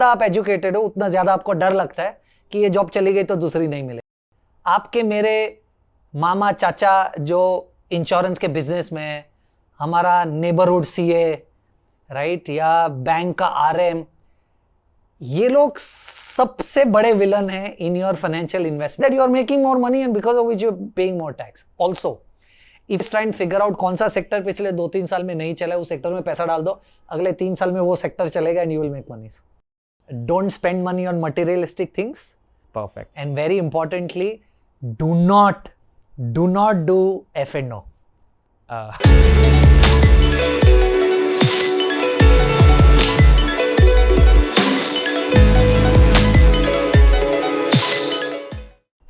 आप एजुकेटेड हो उतना ज्यादा आपको डर लगता है कि ये जॉब चली गई तो दूसरी नहीं मिले। आपके मेरे मामा चाचा जो इंश्योरेंस के बिजनेस में है, हमारा नेबरहुड सीए राइट, या बैंक का आरएम, ये लोग सबसे बड़े विलन हैं in your financial investment. You are making more money and because of which you are paying more tax also. If try and figure out कौन सा सेक्टर पिछले 2-3 साल में नहीं चला है, उस सेक्टर में पैसा डाल दो, अगले 3 साल में वो सेक्टर चलेगा and you will make money. Don't spend money on materialistic things. Perfect. And very importantly, do not do F and O.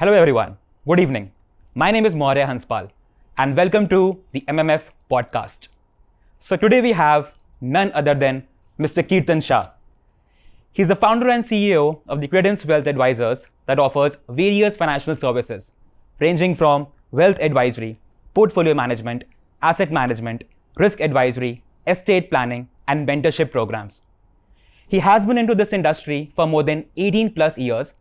Hello everyone. Good evening. My name is Maurya Hanspal and welcome to the MMF podcast. So today we have none other than Mr. Keertan Shah. He's the founder and CEO of the Credence Wealth Advisors that offers various financial services ranging from wealth advisory, portfolio management, asset management, risk advisory, estate planning, and mentorship programs. He has been into this industry for more than 18 plus years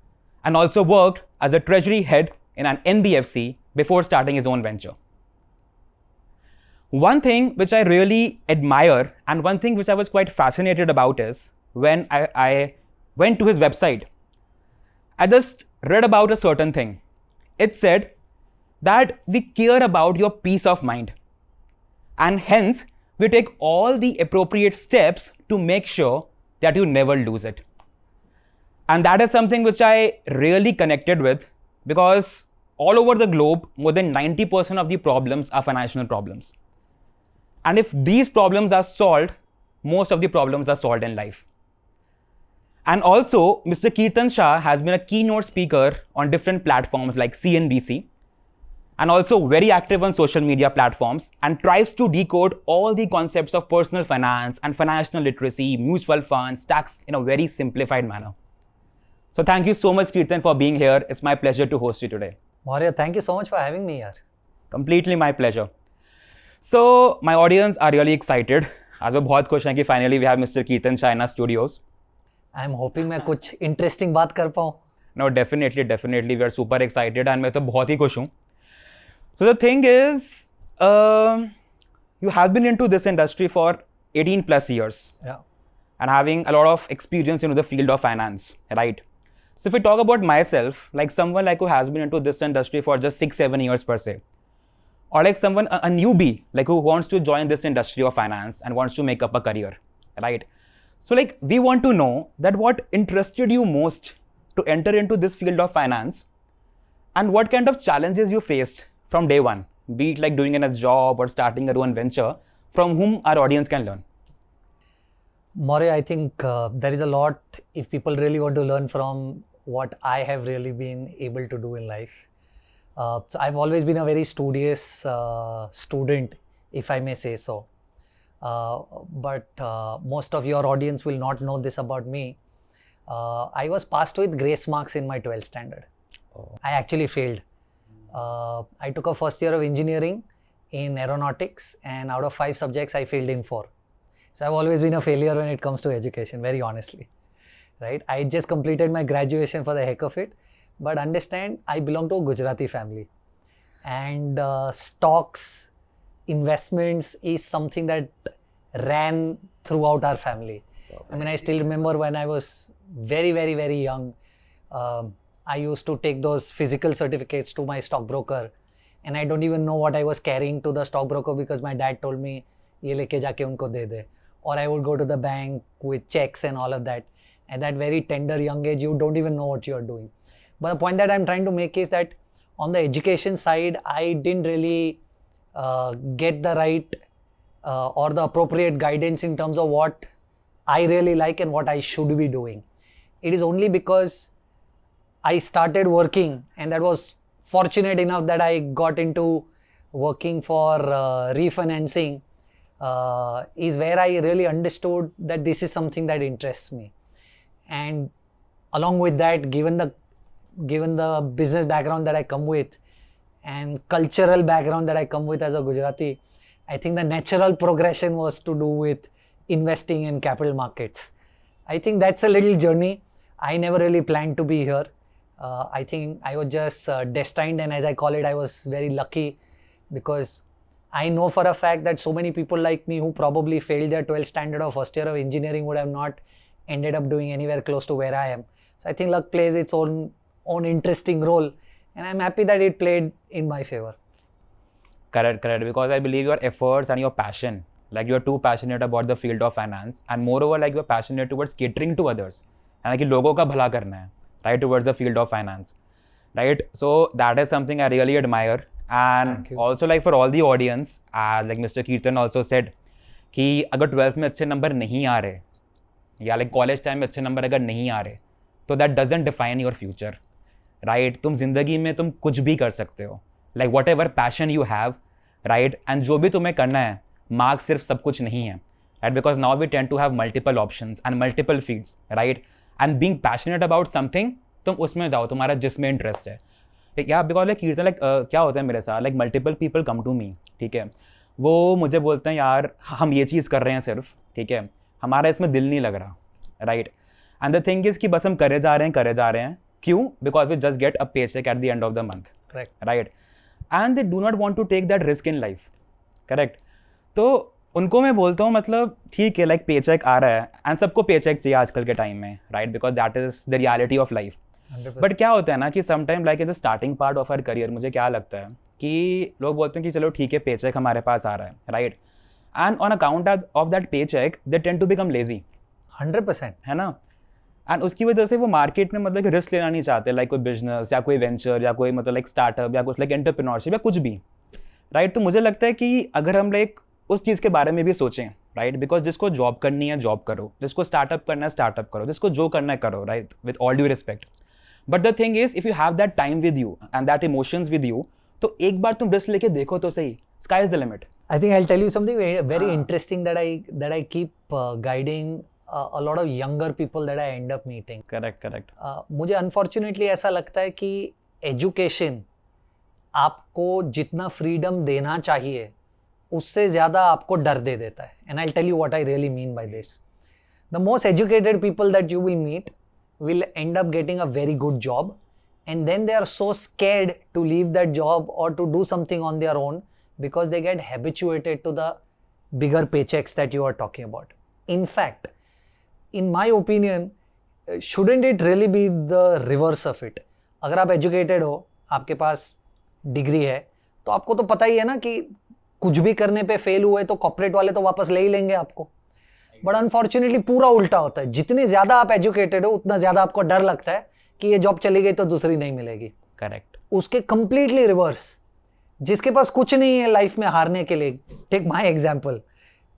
and also worked as a treasury head in an NBFC before starting his own venture. One thing which I really admire and one thing which I was quite fascinated about is when I went to his website, I just read about a certain thing. It said that we care about your peace of mind and hence we take all the appropriate steps to make sure that you never lose it. And that is something which I really connected with because all over the globe, more than 90% of the problems are financial problems. And if these problems are solved, most of the problems are solved in life. And also, Mr. Keertan Shah has been a keynote speaker on different platforms like CNBC and also very active on social media platforms and tries to decode all the concepts of personal finance and financial literacy, mutual funds, tax in a very simplified manner. So thank you so much, Keertan, for being here. It's my pleasure to host you today. Maurya, thank you so much for having me here. Completely my pleasure. So my audience are really excited. आज वो बहुत खुश हैं कि finally we have Mr. Keertan Shah in our studios. I'm hoping मैं कुछ interesting बात कर पाऊँ. No, definitely. We are super excited and मैं तो बहुत ही खुश हूँ. So the thing is, you have been into this industry for 18 plus years. Yeah. And having a lot of experience in the field of finance, right? So if we talk about myself, like someone like who has been into this industry for just 6-7 years per se, or like someone, a newbie, like who wants to join this industry of finance and wants to make up a career, right? So like we want to know that what interested you most to enter into this field of finance and what kind of challenges you faced from day one, be it like doing in a job or starting your own venture, from whom our audience can learn. Maurya, I think there is a lot if people really want to learn from what I have really been able to do in life. So I've always been a very studious student, if I may say so. But most of your audience will not know this about me. I was passed with grace marks in my 12th standard. Oh. I actually failed. I took a first year of engineering in aeronautics and out of 5 subjects, I failed in 4. So I've always been a failure when it comes to education, very honestly. Right? I just completed my graduation for the heck of it. But understand, I belong to a Gujarati family. And stocks, investments is something that ran throughout our family. I mean, I still remember when I was very, very, very young, I used to take those physical certificates to my stockbroker. And I don't even know what I was carrying to the stockbroker because my dad told me, ye leke jaake unko de de. Or I would go to the bank with checks and all of that. At that very tender young age, you don't even know what you're doing. But the point that I'm trying to make is that on the education side, I didn't really get the right or the appropriate guidance in terms of what I really like and what I should be doing. It is only because I started working, and that was fortunate enough that I got into working for refinancing is where I really understood that this is something that interests me. And along with that, given the business background that I come with and cultural background that I come with as a Gujarati, I think the natural progression was to do with investing in capital markets. I think that's a little journey. I never really planned to be here. I think I was just destined, and as I call it, I was very lucky because I know for a fact that so many people like me who probably failed their 12th standard or first year of engineering would have not ended up doing anywhere close to where I am. So I think luck plays its own interesting role, and I'm happy that it played in my favor. Correct. Because I believe your efforts and your passion, like you're too passionate about the field of finance, and moreover, like you're passionate towards catering to others, and like लोगों का भला करना है, right, towards the field of finance, right? So that is something I really admire, and also like for all the audience, like Mr. Kirtan also said, कि अगर 12th में अच्छे number नहीं आ रहे, या like college time में अच्छे number अगर नहीं आ रहे, तो that doesn't define your future, right? तुम जिंदगी में तुम कुछ भी कर सकते हो, like whatever passion you have, right? And जो भी तुम्हें करना है, मार्क्स सिर्फ सब कुछ नहीं है, right? Because now we tend to have multiple options and multiple fields, right? And being passionate about something, तुम उसमें जाओ, तुम्हारा जिसमें इंटरेस्ट है. या बिकॉज लाइक कीर्तन लाइक क्या होता है मेरे साथ, like multiple people come to me, ठीक है, वो मुझे बोलते हैं यार हम ये चीज़ कर रहे हैं सिर्फ, ठीक है, हमारा इसमें दिल नहीं लग रहा, right? And the thing is कि बस हम करे जा रहे हैं, क्यों? Because we just get a paycheck at the end of the month, right? And they do not want to take that risk in life, correct? तो उनको मैं बोलता हूँ मतलब ठीक है, लाइक पे चेक आ रहा है, एंड सबको पे चेक चाहिए आजकल के टाइम में, right? Because that is the reality of life. But क्या होता है ना कि sometime like in the starting part of our career, मुझे क्या लगता है कि लोग बोलते हैं कि चलो ठीक है पे चेक हमारे पास आ रहा है, right? And on account of that paycheck they tend to become lazy. 100%, है ना? एंड उसकी वजह से वो मार्केट में मतलब रिस्क लेना नहीं चाहते, लाइक कोई बिजनेस या कोई वेंचर या कोई मतलब लाइक स्टार्टअप या कुछ लाइक एंटरप्रेन्योरशिप या कुछ भी, राइट? तो मुझे लगता है कि अगर हम लाइक उस चीज़ के बारे में भी सोचें, राइट? बिकॉज जिसको जॉब करनी है जॉब करो, जिसको स्टार्टअप करना है स्टार्टअप करो, जिसको जो करना है करो, right? With all due respect. But the thing is if you have that time with you and that emotions with you, तो एक बार तुम रिस्क लेके देखो तो सही, sky is the limit. I think I'll tell you something very interesting that I keep guiding a lot of younger people that I end up meeting. Correct. मुझे unfortunately ऐसा लगता है कि एजुकेशन आपको जितना फ्रीडम देना चाहिए उससे ज़्यादा आपको डर दे देता है. And I tell you what I really mean by this. The most educated people that you will meet will end up getting a very good job, and then they are so scared to leave that job or to do something on their own because they get habituated to the bigger paychecks that you are talking about. In fact, in my opinion, shouldn't it really be the reverse of it? अगर आप educated हो, आपके पास degree है, तो आपको तो पता ही है ना कि कुछ भी करने पे फेल हुए तो कॉर्पोरेट वाले तो वापस ले ही लेंगे आपको. बट अनफॉर्चुनेटली पूरा उल्टा होता है. जितने ज्यादा आप एजुकेटेड हो उतना ज्यादा आपको डर लगता है कि ये जॉब चली गई तो दूसरी नहीं मिलेगी. करेक्ट. उसके कंप्लीटली रिवर्स, जिसके पास कुछ नहीं है लाइफ में हारने के लिए, take my example,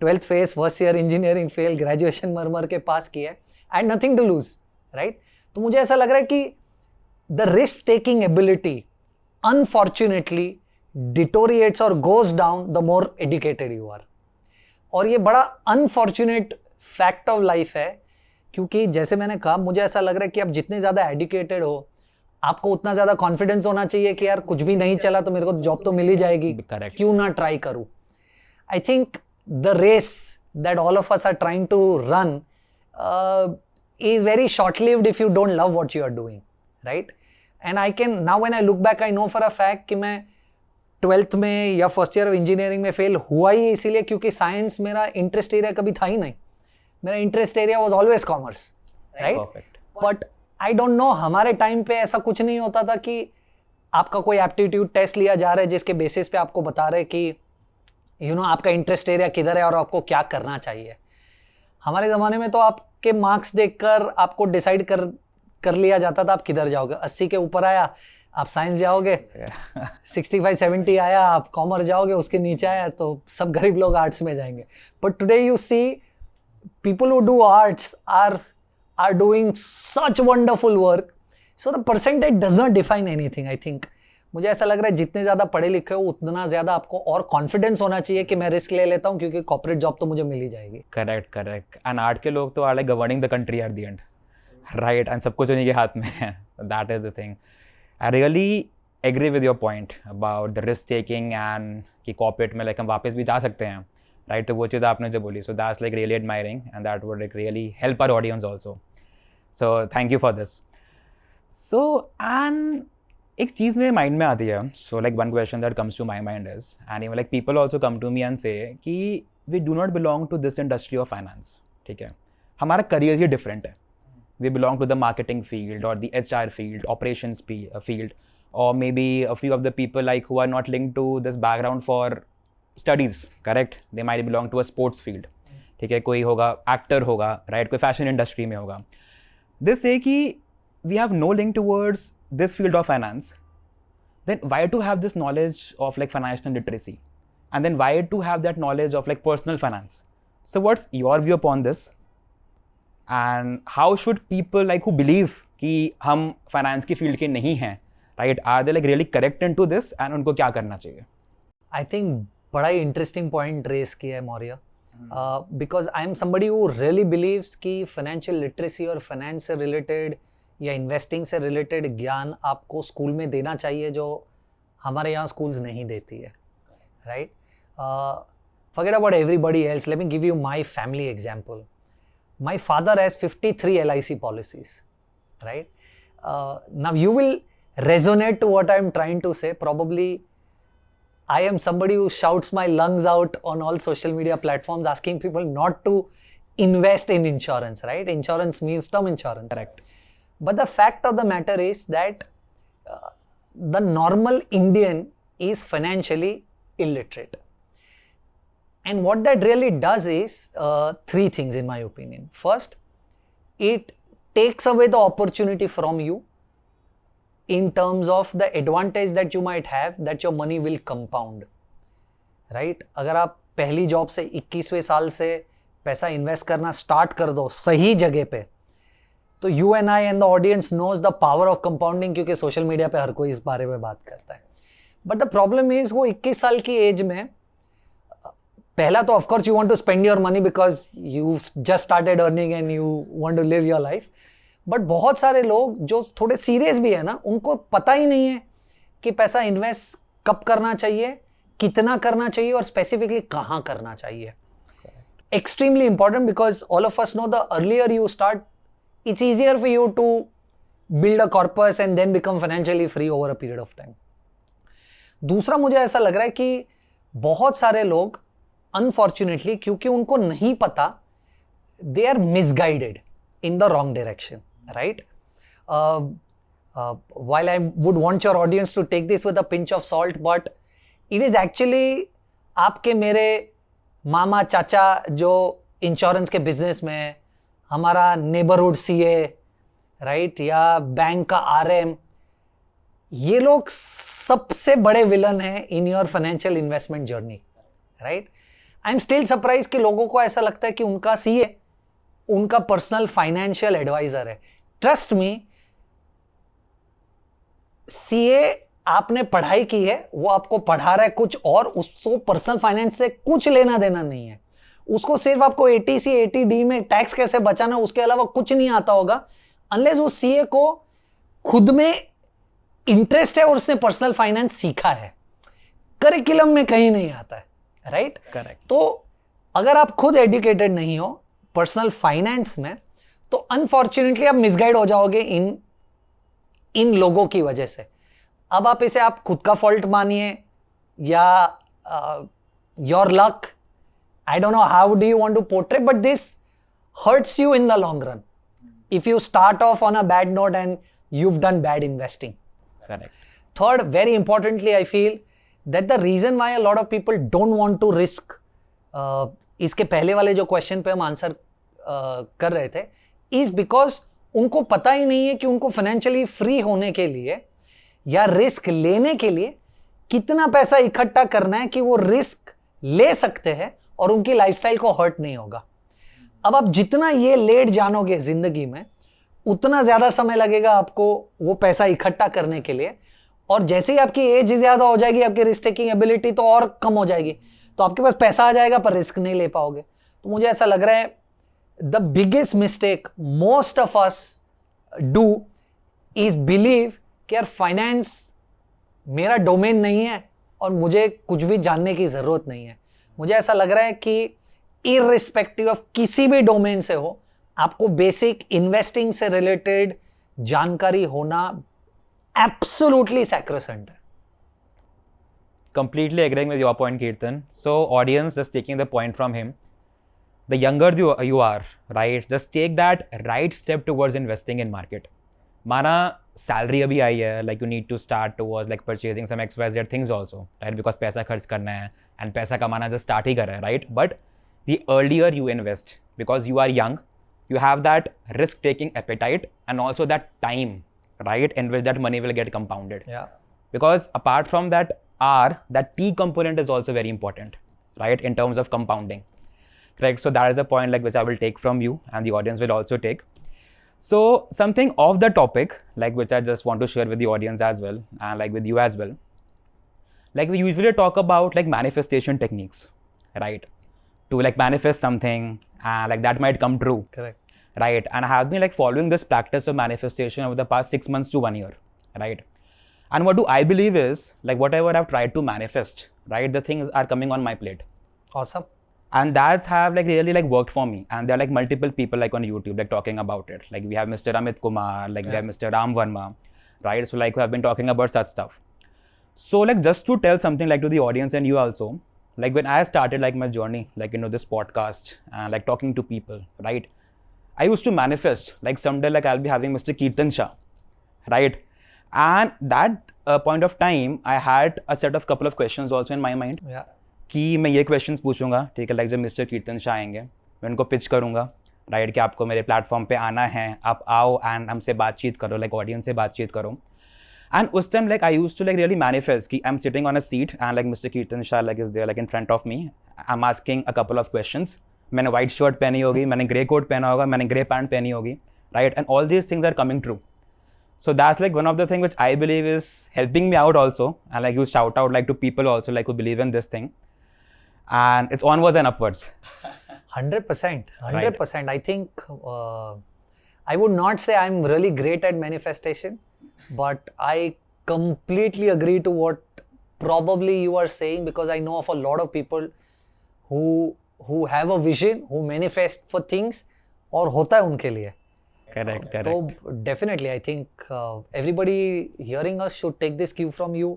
12th face, first year engineering fail, graduation मर के पास किया, I had nothing to lose, right? तो मुझे ऐसा लग रहा है कि the risk taking ability unfortunately deteriorates और goes down the more educated you are. और ये बड़ा अनफॉर्चुनेट फैक्ट ऑफ लाइफ है, क्योंकि जैसे मैंने कहा, मुझे ऐसा लग रहा है कि आप जितने ज़्यादा एजुकेटेड हो, आपको उतना ज़्यादा कॉन्फिडेंस होना चाहिए कि यार कुछ भी नहीं चला तो मेरे को जॉब तो मिल ही जाएगी, क्यों ना ट्राई करूँ. I think the race that all of us are trying to run is very short lived if you don't love what you are doing, right? And I can now when I look back, I know for a fact कि मैं 12th में या first year of engineering में fail हुआ ही इसीलिए क्योंकि science मेरा इंटरेस्ट एरिया कभी था ही नहीं. मेरा interest area was always commerce, right? But I don't no, हमारे टाइम पे ऐसा कुछ नहीं होता था कि आपका कोई एप्टीट्यूड टेस्ट लिया जा रहा है जिसके बेसिस पे आपको बता रहे कि यू नो आपका इंटरेस्ट एरिया किधर है और आपको क्या करना चाहिए. हमारे ज़माने में तो आपके मार्क्स देखकर आपको डिसाइड कर लिया जाता था आप किधर जाओगे. 80 के ऊपर आया आप साइंस जाओगे, 65-70 आया आप कॉमर्स जाओगे, उसके नीचे आया तो सब गरीब लोग आर्ट्स में जाएंगे. But today you see people who do arts are doing such wonderful work. So the percentage does not define anything. I think मुझे ऐसा लग रहा है जितने ज़्यादा पढ़े लिखे हो उतना ज़्यादा आपको और कॉन्फिडेंस होना चाहिए कि मैं रिस्क ले लेता हूँ क्योंकि कॉर्पोरेट जॉब तो मुझे मिल ही जाएगी. करेक्ट. एंड आर्ट के लोग तो are like governing the country at the end, right? And सब कुछ उन्हीं के हाथ में है. That is the thing. I really agree with your point about the risk taking and कि corporate में like हम वापस भी जा सकते हैं, राइट. तो वो चीज़ आपने जो बोली, so that's like really admiring and that would like really help our audience also. So thank you for this. So and एक चीज़ मेरे माइंड में आती है. So like one question that comes to my mind is, and even like people also come to me and say कि we do not belong to this industry of finance. ठीक है, हमारा करियर ही different है. We belong to the marketing field or the HR field, operations field, or maybe a few of the people like who are not linked to this background for studies, correct? They might belong to a sports field. ठीक है, कोई होगा actor होगा, right? कोई fashion industry में होगा. They say कि we have no link towards this field of finance. Then why to have this knowledge of like financial literacy? And then why to have that knowledge of like personal finance? So what's your view upon this? And how should people like who believe कि हम finance की field के नहीं हैं, right? Are they like really correct into this? And उनको क्या करना चाहिए? I think बड़ा ही interesting point raise किया है Maurya. Because I am somebody who really believes कि financial literacy और finance से related या investing से related ज्ञान आपको स्कूल में देना चाहिए जो हमारे यहाँ schools नहीं देती है, right? Forget about everybody else. Let me give you my family example. My father has 53 LIC policies, right? Now you will resonate to what I'm trying to say. Probably I am somebody who shouts my lungs out on all social media platforms asking people not to invest in insurance, right? Insurance means term insurance. Correct. But the fact of the matter is that the normal Indian is financially illiterate. And what that really does is three things in my opinion. First, it takes away the opportunity from you in terms of the advantage that you might have that your money will compound. Right? अगर आप पहली job से 21वें साल से पैसा invest करना start कर दो सही जगह पे, तो you and I and the audience knows the power of compounding, क्योंकि सोशल मीडिया पे हर कोई इस बारे में बात करता है. बट द प्रॉब्लम इज वो 21 साल की एज में पहला तो of course you want to spend your money because you just started earning and you want to live your life. But बहुत सारे लोग जो थोड़े सीरियस भी है ना, उनको पता ही नहीं है कि पैसा इन्वेस्ट कब करना चाहिए, कितना करना चाहिए और स्पेसिफिकली कहाँ करना चाहिए. Extremely important because all of us know the earlier you start, it's easier for you to build a corpus and then become financially free over a period of time. दूसरा मुझे ऐसा लग रहा है कि बहुत सारे लोग अनफॉर्चुनेटली क्योंकि उनको नहीं पता, they are misguided in the wrong direction, right? While I would want your audience to take this with a pinch of salt, but it is actually आपके मेरे मामा चाचा जो इंश्योरेंस के बिजनेस में, हमारा नेबरहुड सीए, राइट, या bank का RM, ये लोग सबसे बड़े विलन हैं in your financial investment journey, right. I am still surprise कि लोगों को ऐसा लगता है कि उनका सीए उनका पर्सनल फाइनेंशियल एडवाइजर है. ट्रस्ट मी, सीए आपने पढ़ाई की है, वो आपको पढ़ा रहा है कुछ और, उसको पर्सनल फाइनेंस से कुछ लेना देना नहीं है. उसको सिर्फ आपको एटीसी एटीडी में टैक्स कैसे बचाना, उसके अलावा कुछ नहीं आता होगा, अनलेस वो सीए को खुद में इंटरेस्ट है और उसने पर्सनल फाइनेंस सीखा है. करिकुलम में कहीं नहीं आता है, राइट? करेक्ट. तो अगर आप खुद एजुकेटेड नहीं हो पर्सनल फाइनेंस में, तो अनफॉर्चुनेटली आप मिसगाइड हो जाओगे इन लोगों की वजह से. अब आप इसे आप खुद का फॉल्ट मानिए या your luck, I don't know how do you want to portray, but this hurts you in the long run if you start off on a bad note and you've done bad investing. Correct. Third, very importantly, I feel that the reason why a lot of people don't want to risk, इसके पहले वाले जो question पे हम answer कर रहे थे, is because उनको पता ही नहीं है कि उनको फाइनेंशियली फ्री होने के लिए या रिस्क लेने के लिए कितना पैसा इकट्ठा करना है कि वो रिस्क ले सकते हैं और उनकी लाइफस्टाइल को हर्ट नहीं होगा. अब आप जितना ये लेट जानोगे जिंदगी में, उतना ज्यादा समय लगेगा आपको वो पैसा इकट्ठा करने के लिए, और जैसे ही आपकी एज ज्यादा हो जाएगी, आपकी रिस्क टेकिंग एबिलिटी तो और कम हो जाएगी, तो आपके पास पैसा आ जाएगा पर रिस्क नहीं ले पाओगे. तो मुझे ऐसा लग रहा है the biggest mistake most of us do is believe कि यार फाइनेंस मेरा डोमेन नहीं है और मुझे कुछ भी जानने की जरूरत नहीं है. मुझे ऐसा लग रहा है कि इररिस्पेक्टिव ऑफ किसी भी डोमेन से हो, आपको बेसिक इन्वेस्टिंग से रिलेटेड जानकारी होना एब्सोल्युटली सैक्रोसेंट है. Completely agreeing with your point, Kirtan. So, audience, just taking the point from him, the younger you are, right, just take that right step towards investing in market. Mana salary abhi aayi hai, like you need to start towards like purchasing some XYZ things also, right? Because paisa kharch karna hai and paisa kamana just start hi kar raha hai, right? But the earlier you invest, because you are young, you have that risk taking appetite and also that time, right, in which that money will get compounded. Yeah. Because apart from that that T component is also very important, right, in terms of compounding, correct? So that is a point like which I will take from you and the audience will also take. So something off the topic, like which I just want to share with the audience as well and like with you as well. Like we usually talk about like manifestation techniques, right, to like manifest something and like that might come true. Correct. Right? And I have been like following this practice of manifestation over the past 6 months to 1 year, right? And what do I believe is, like whatever I've tried to manifest, right, the things are coming on my plate. Awesome. And that's have like really like worked for me. And there are like multiple people like on YouTube like talking about it. Like we have Mr. Amit Kumar, like we have Mr. Ram Verma, right? So like we have been talking about such stuff. So like just to tell something like to the audience and you also, like when I started like my journey, like this podcast and like talking to people, right? I used to manifest like someday like I'll be having Mr. Kirtan Shah, right? And that point of time, I had a set of couple of questions also in my mind. Yeah. कि मैं ये questions पूछूंगा, ठीक है, like जब mister Kirtan Shah आएंगे मैं उनको पिच करूंगा, राइट, कि आपको मेरे प्लेटफॉर्म पे आना है, आप आओ एंड हमसे बातचीत करो, लाइक ऑडियंस से बातचीत करो. एंड उस time like I used to like really manifest कि I am sitting on a seat and like mister Kirtan Shah like is there like in front of me, I am asking a couple of questions. मैंने white shirt पहनी होगी, मैंने grey coat पहना होगा, मैंने grey pant पहनी होगी, right, and all these things are coming true. So that's like one of the things which I believe is helping me out also, and like you shout out like to people also like who believe in this thing, and it's onwards and upwards. 100%. 100%. I think I would not say I'm really great at manifestation, but I completely agree to what probably you are saying, because I know of a lot of people who have a vision, who manifest for things, और होता है उनके लिए. Correct. So definitely, I think everybody hearing us should take this cue from you.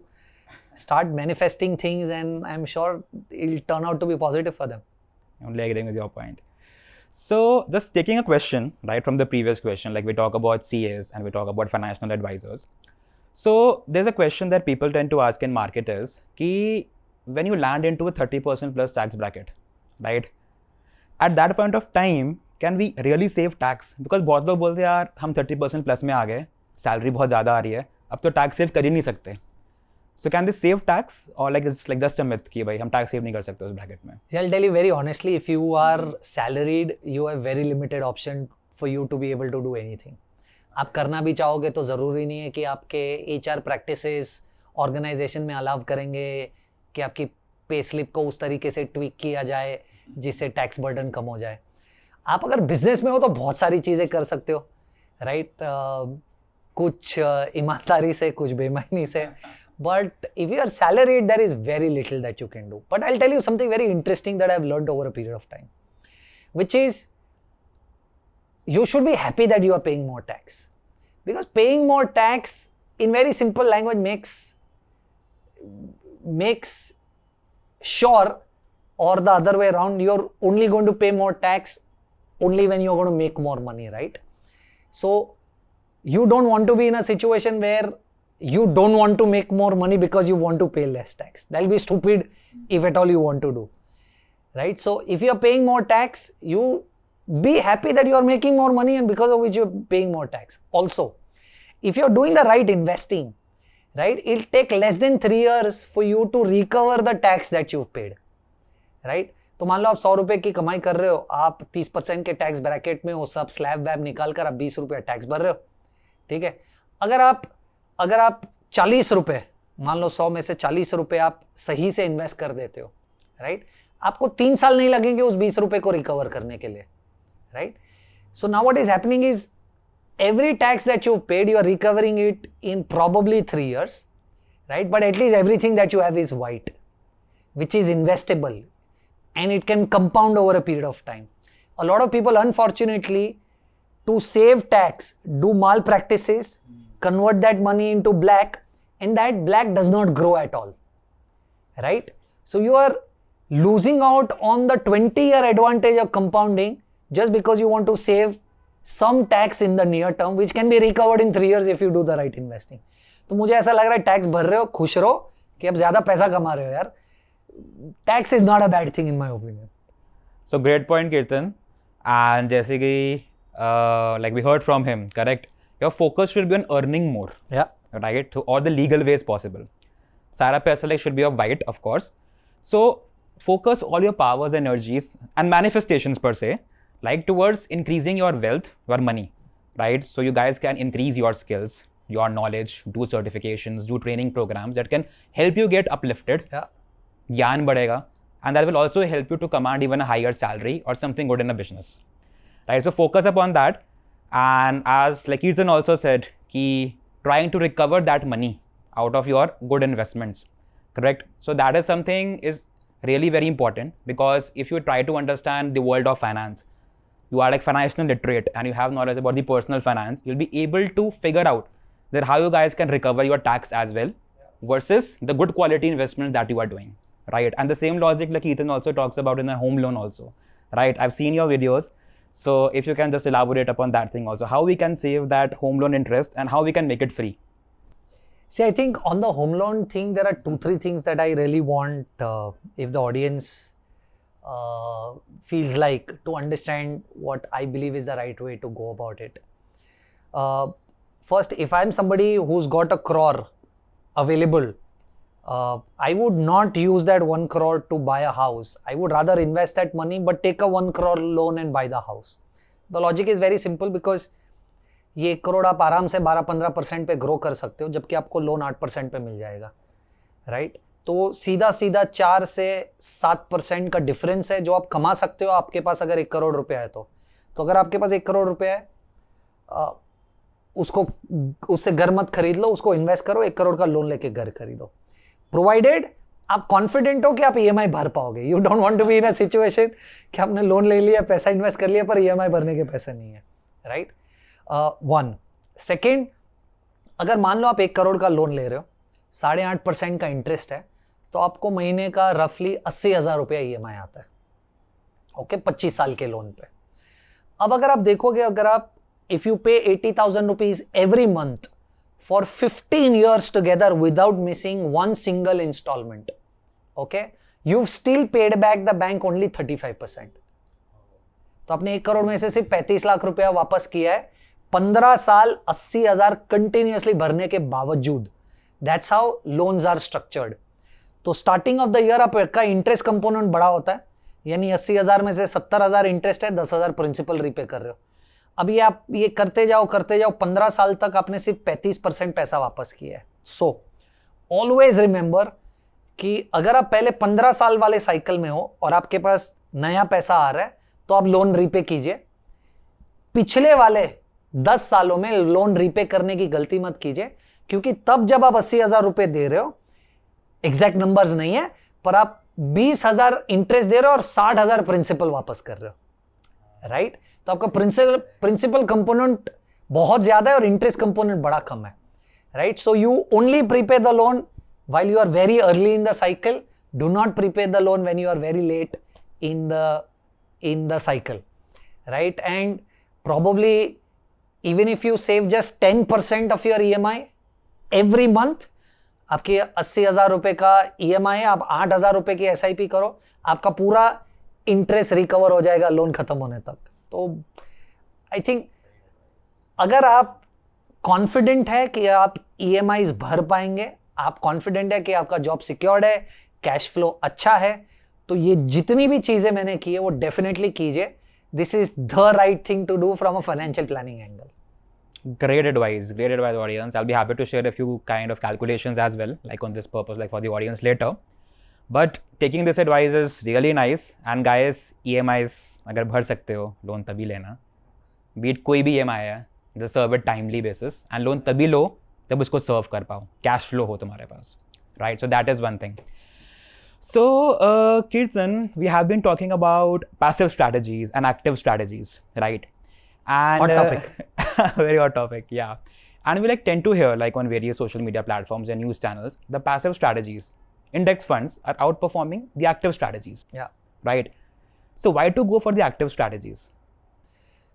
Start manifesting things, and I'm sure it'll turn out to be positive for them. Only agreeing with your point. So just taking a question, right, from the previous question, like we talk about CAs and we talk about financial advisors. So there's a question that people tend to ask in market is, ki when you land into a 30% plus tax bracket, right, at that point of time, can we really save tax? Because बहुत लोग बोलते हैं यार हम 30% plus में आ गए, salary बहुत ज़्यादा आ रही है, अब तो टैक्स सेव कर ही नहीं सकते. So can this save tax, or like it's like just a myth कि भाई हम टैक्स सेव नहीं कर सकते उस ब्रैकेट में? See, I'll tell you very honestly, if you are salaried, you have very limited option for you to be able to do anything. आप करना भी चाहोगे तो ज़रूरी नहीं है कि आपके HR practices ऑर्गेनाइजेशन में अलाउ करेंगे कि आपकी पे स्लिप को उस तरीके से ट्वीक किया जाए जिससे टैक्स बर्डन कम हो जाए. आप अगर बिजनेस में हो तो बहुत सारी चीज़ें कर सकते हो, राइट, कुछ ईमानदारी से, कुछ बेईमानी से, but if you are salaried there is very little that you can do. But I will tell you something very interesting that I have learned over a period of time, which is you should be happy that you are paying more tax, because paying more tax in very simple language makes sure, or the other way around, you're only going to pay more tax only when you're going to make more money, right? So you don't want to be in a situation where you don't want to make more money because you want to pay less tax. That'll be stupid if at all you want to do, right? So if you're paying more tax, you be happy that you are making more money, and because of which you're paying more tax. Also, if you're doing the right investing, right, it'll take less than 3 years for you to recover the tax that you've paid, right? तो मान लो आप 100 रुपए की कमाई कर रहे हो, आप 30% के टैक्स ब्रैकेट में वो सब स्लैब वैब निकाल कर आप 20 रुपये टैक्स भर रहे हो, ठीक है. अगर आप 40 रुपये, मान लो 100 में से 40 रुपये आप सही से इन्वेस्ट कर देते हो, राइट, आपको 3 साल नहीं लगेंगे उस 20 रुपये को रिकवर करने के लिए, right. So now what is happening is every tax that you've paid, you are recovering it in probably 3 years, right? But at least everything that you have is white, which is investable, and it can compound over a period of time. A lot of people, unfortunately, to save tax, do malpractices, convert that money into black, and that black does not grow at all, right? So you are losing out on the 20-year advantage of compounding just because you want to save some tax in the near term, which can be recovered in 3 years if you do the right investing. तो मुझे ऐसा लग रहा है tax भर रहे हो, खुश रहो कि अब ज्यादा पैसा कमा रहे हो यार. Tax is not a bad thing in my opinion. So great point, Kirtan. And जैसे कि like we heard from him, correct? Your focus should be on earning more. Yeah. Right? To all the legal ways possible. Sara paisa like should be of white, of course. So focus all your powers, energies, and manifestations per se, like towards increasing your wealth, your money, right? So you guys can increase your skills, your knowledge, do certifications, do training programs that can help you get uplifted. Yeah. Gyan badega, and that will also help you to command even a higher salary or something good in a business, right? So focus upon that. And as like Kirtan also said, ki trying to recover that money out of your good investments, correct? So that is something is really very important, because if you try to understand the world of finance, you are like financial literate and you have knowledge about the personal finance, you'll be able to figure out that how you guys can recover your tax as well versus the good quality investments that you are doing, right? And the same logic like Ethan also talks about in a home loan also, right? I've seen your videos. So if you can just elaborate upon that thing also, how we can save that home loan interest and how we can make it free. See, I think on the home loan thing, there are 2-3 things that I really want if the audience feels like to understand what I believe is the right way to go about it. First, if I'm somebody who's got 1 crore available, I would not use that 1 crore to buy a house. I would rather invest that money but take a 1 crore loan and buy the house. The logic is very simple, because ये 1 करोड़ आप आराम से 12-15% पे grow कर सकते हो, जबकि आपको लोन 8% पे मिल जाएगा, राइट? तो सीधा 4 से 7% का डिफरेंस है जो आप कमा सकते हो आपके पास अगर 1 करोड़ रुपया है तो अगर आपके पास 1 करोड़ रुपया है, उससे घर मत खरीद लो, उसको इन्वेस्ट करो, 1 करोड़ का लोन लेके घर खरीदो, प्रोवाइडेड आप कॉन्फिडेंट हो कि आप ईएमआई भर पाओगे. You don't want to be in a situation कि आपने लोन ले लिया, पैसा इन्वेस्ट कर लिया, पर ईएमआई भरने के पैसे नहीं है, राइट? 1. सेकेंड, अगर मान लो आप 1 करोड़ का लोन ले रहे हो, 8.5% का इंटरेस्ट है, तो आपको महीने का रफली 80,000 रुपया ईएमआई आता है, ओके, 25 साल के लोन पे. अब अगर आप देखोगे, अगर आप इफ यू पे 80,000 rupees every month for 15 years together without missing one single installment, okay, you've still paid back the bank only 35%. तो आपने 1 करोड़ में से सिर्फ 35 लाख रुपया वापस किया है 15 साल 80,000 कंटिन्यूअसली भरने के बावजूद. That's how loans are structured. तो स्टार्टिंग ऑफ द ईयर आपका इंटरेस्ट कंपोनेंट बड़ा होता है, यानी 80,000 में से 70,000 इंटरेस्ट है, 10,000 प्रिंसिपल रीपे कर रहे हो. अभी आप ये करते जाओ 15 साल तक आपने सिर्फ 35% पैसा वापस किया है. सो ऑलवेज रिमेंबर कि अगर आप पहले 15 साल वाले साइकिल में हो और आपके पास नया पैसा आ रहा है तो आप लोन रीपे कीजिए. पिछले वाले 10 सालों में लोन रीपे करने की गलती मत कीजिए, क्योंकि तब जब आप 80,000 रुपए दे रहे हो, एग्जैक्ट नंबर्स नहीं है, पर आप 20,000 इंटरेस्ट दे रहे हो और 60,000 प्रिंसिपल वापस कर रहे हो, राइट? तो आपका प्रिंसिपल कंपोनेंट बहुत ज्यादा है और इंटरेस्ट कंपोनेंट बड़ा कम है, right? So you only prepay the loan while you are very early in the cycle. Do not prepay the loan when you are very late in the cycle, right? And probably even if you save just 10% of your EMI every month, आपके 80,000 रुपए का EMI है, आप 8,000 रुपए की SIP करो, आपका पूरा इंटरेस्ट रिकवर हो जाएगा लोन खत्म होने तक. तो आई थिंक अगर आप कॉन्फिडेंट है कि आप EMIs भर पाएंगे, आप कॉन्फिडेंट है कि आपका जॉब सिक्योर्ड है, कैश फ्लो अच्छा है, तो ये जितनी भी चीजें मैंने की है वो डेफिनेटली कीजिए. This is the right thing to do from a financial planning angle. Great advice, audience. I'll be happy to share a few kind of calculations as well, like on this purpose, like for the audience later. But taking this advice is really nice. And guys, EMIs अगर भर सकते हो, loan तभी लेना. Be it कोई भी EMI है, just serve it timely basis. And loan तभी लो जब उसको सर्व कर पाओ, कैश फ्लो हो तुम्हारे पास, right? So that is one thing. So, Kirtan, we have been talking about passive strategies and active strategies, right? And Hot topic. very hot topic, yeah. And we like tend to hear like on various social media platforms and news channels, the passive strategies, index funds are outperforming the active strategies, Yeah. right? So why to go for the active strategies?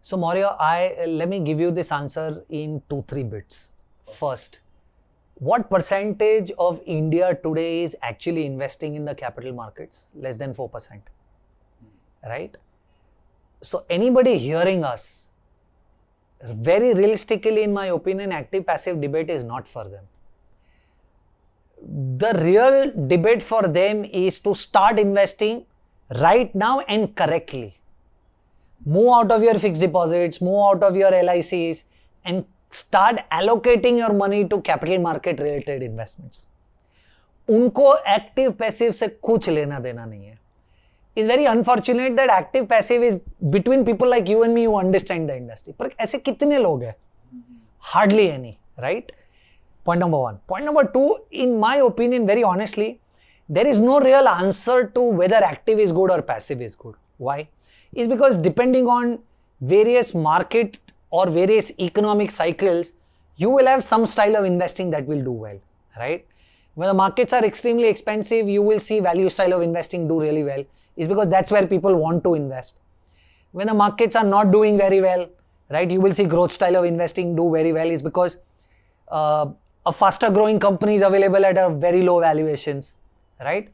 So Maurya, let me give you this answer in 2-3 bits. First, what percentage of India today is actually investing in the capital markets? Less than 4%, right? So anybody hearing us, very realistically, in my opinion, active passive debate is not for them. The real debate for them is to start investing right now and correctly. Move out of your fixed deposits, move out of your LICs, and start allocating your money to capital market related investments. उनको active passive से कुछ लेना देना नहीं है. It's very unfortunate that active passive is between people like you and me who understand the industry. पर ऐसे कितने लोग हैं? Hardly any, right? Point number 1. Point number 2, in my opinion, very honestly, there is no real answer to whether active is good or passive is good. Why? Is because depending on various market or various economic cycles, you will have some style of investing that will do well, right? When the markets are extremely expensive, you will see value style of investing do really well. Is because that's where people want to invest. When the markets are not doing very well, right, you will see growth style of investing do very well. Is because a faster growing company is available at a very low valuations, right?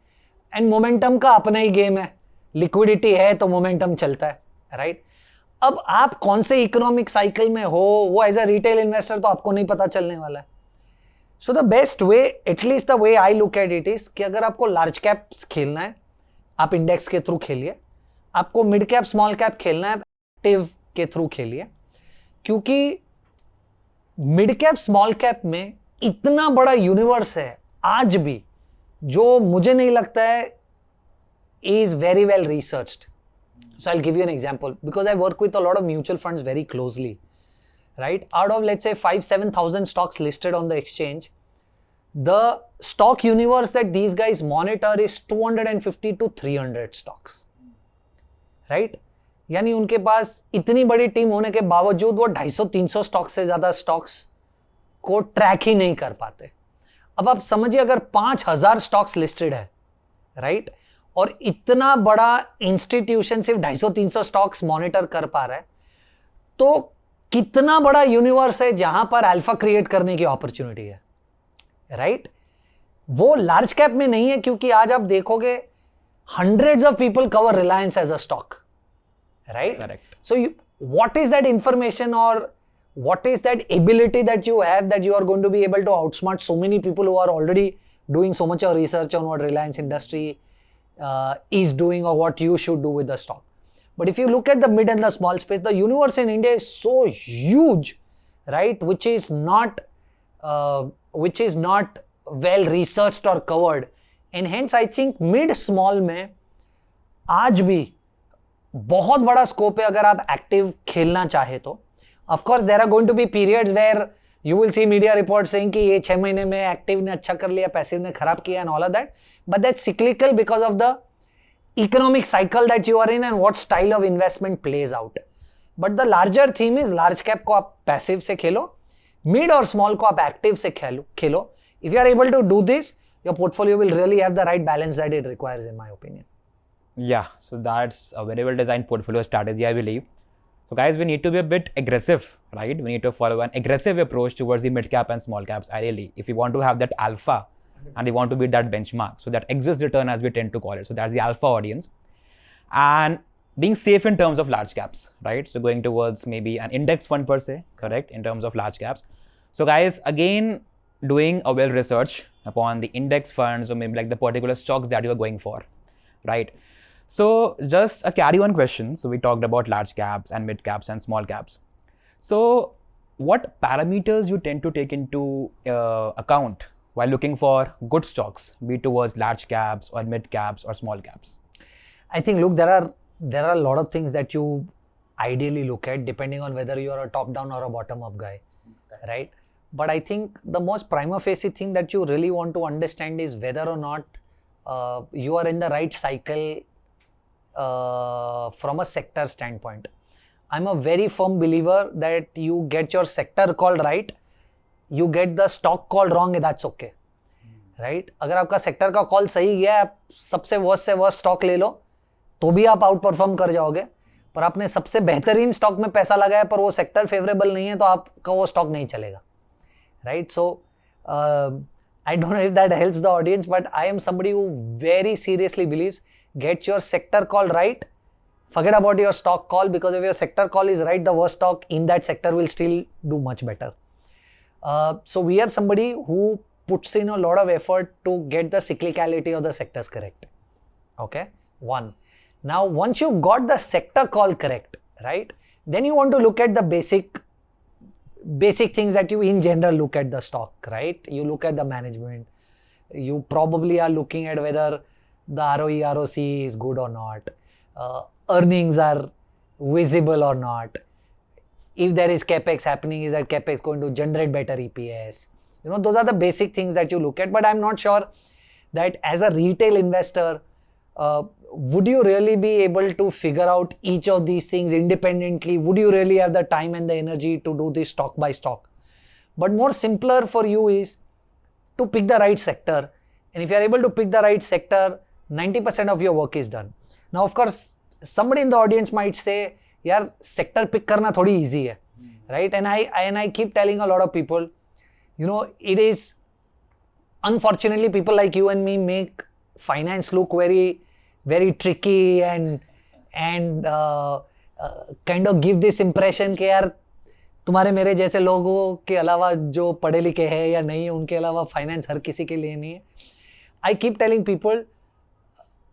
And momentum का अपना ही game है. Liquidity है तो momentum चलता है, right? अब आप कौन से इकोनॉमिक साइकिल में हो, वो एज अ रिटेल इन्वेस्टर तो आपको नहीं पता चलने वाला है. So the best way, at least the way I look at it is कि अगर आपको लार्ज कैप्स खेलना है, आप इंडेक्स के थ्रू खेलिए. आपको मिड कैप स्मॉल कैप खेलना है, एक्टिव के थ्रू खेलिए. क्योंकि मिड कैप स्मॉल कैप में इतना बड़ा यूनिवर्स है आज भी, जो मुझे नहीं लगता है is very well researched. So I'll give you an example because I work with a lot of mutual funds very closely, right? Out of let's say 5,000-7,000 stocks listed on the exchange, the stock universe that these guys monitor is 250 to 300 stocks, right? यानी उनके पास इतनी बड़ी team होने के बावजूद वो 250-300 stock से ज्यादा स्टॉक्स को ट्रैक ही नहीं कर पाते. अब आप समझिए अगर 5,000 स्टॉक्स लिस्टेड है, राइट, और इतना बड़ा इंस्टीट्यूशन सिर्फ 250-300 स्टॉक्स मॉनिटर कर पा रहा है, तो कितना बड़ा यूनिवर्स है जहां पर अल्फा क्रिएट करने की अपॉर्चुनिटी है, राइट? वो लार्ज कैप में नहीं है, क्योंकि आज आप देखोगे hundreds of people cover Reliance as a stock, right? Correct. So what is that information or what is that ability that you have that you are going to be able to outsmart so many people who are already doing so much of research on what Reliance industry is doing or what you should do with the stock. But if you look at the mid and the small space, the universe in India is so huge, right? Which is not well researched or covered, and hence I think mid small में आज भी बहुत बड़ा scope है अगर आप active खेलना चाहे तो. Of course there are going to be periods where you will see media reports saying कि ये 6 महीने में एक्टिव ने अच्छा कर लिया, पैसिव ने खराब किया and all of that, but that's cyclical because of the economic cycle that you are in and what style of investment plays out. But the larger theme is large cap को आप passive से खेलो, mid और small को आप active से खेलो. If you are able to do this, your portfolio will really have the right balance that it requires, in my opinion. Yeah, so that's a very well designed portfolio strategy, I believe. So guys, we need to be a bit aggressive, right? We need to follow an aggressive approach towards the mid cap and small caps, ideally, if we want to have that alpha and we want to beat that benchmark. So that exit return, as we tend to call it. So that's the alpha audience. And being safe in terms of large caps, right? So going towards maybe an index fund per se, correct, in terms of large caps. So guys, again, doing a well research upon the index funds or maybe like the particular stocks that you are going for, right? So just a carry on question. So we talked about large caps and mid caps and small caps. So what parameters you tend to take into account while looking for good stocks, be it towards large caps or mid caps or small caps? I think, look, there are a lot of things that you ideally look at depending on whether you are a top down or a bottom up guy, right? But I think the most prima facie thing that you really want to understand is whether or not you are in the right cycle from a sector standpoint. I'm a very firm believer that you get your sector called right, you get the stock called wrong, that's okay. Right अगर आपका sector का call सही गया, आप सबसे worst से worst stock ले लो तो भी आप आउट परफॉर्म कर जाओगे, पर आपने सबसे बेहतरीन स्टॉक में पैसा लगाया पर वो सेक्टर फेवरेबल नहीं है तो आपका वो स्टॉक नहीं चलेगा, right. So I don't know if that helps the audience, but I am somebody who very seriously believes get your sector call right, forget about your stock call, because if your sector call is right, the worst stock in that sector will still do much better. So we are somebody who puts in a lot of effort to get the cyclicality of the sectors correct. Okay, one. Now once you got the sector call correct, right, then you want to look at the basic things that you in general look at the stock, right? You look at the management, you probably are looking at whether the ROE ROC is good or not, earnings are visible or not, if there is capex happening, is that capex going to generate better EPS? You know, those are the basic things that you look at. But I'm not sure that as a retail investor, would you really be able to figure out each of these things independently? Would you really have the time and the energy to do this stock by stock? But more simpler for you is to pick the right sector. And if you are able to pick the right sector, 90% of your work is done. Now, of course, somebody in the audience might say, यार sector pick करना थोड़ी easy है, right? And I keep telling a lot of people, you know, it is, unfortunately, people like you and me make finance look very, very tricky and kind of give this impression कि यार तुम्हारे मेरे जैसे लोगों के अलावा जो पढ़े लिखे हैं या नहीं है, उनके अलावा फाइनेंस हर किसी के लिए नहीं है. I keep telling people,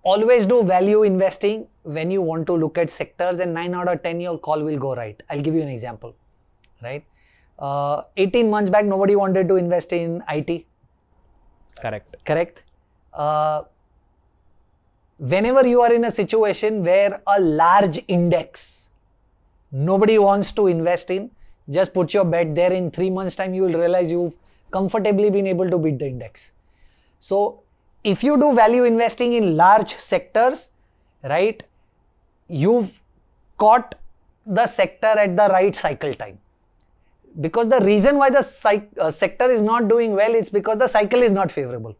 always do value investing when you want to look at sectors, and 9 out of 10 your call will go right. I'll give you an example, right? 18 months back, nobody wanted to invest in IT. Correct. Whenever you are in a situation where a large index, nobody wants to invest in, just put your bet there. In 3 months time, you will realize you've comfortably been able to beat the index. So if you do value investing in large sectors, right, you've caught the sector at the right cycle time. Because the reason why the sector is not doing well, it's because the cycle is not favorable.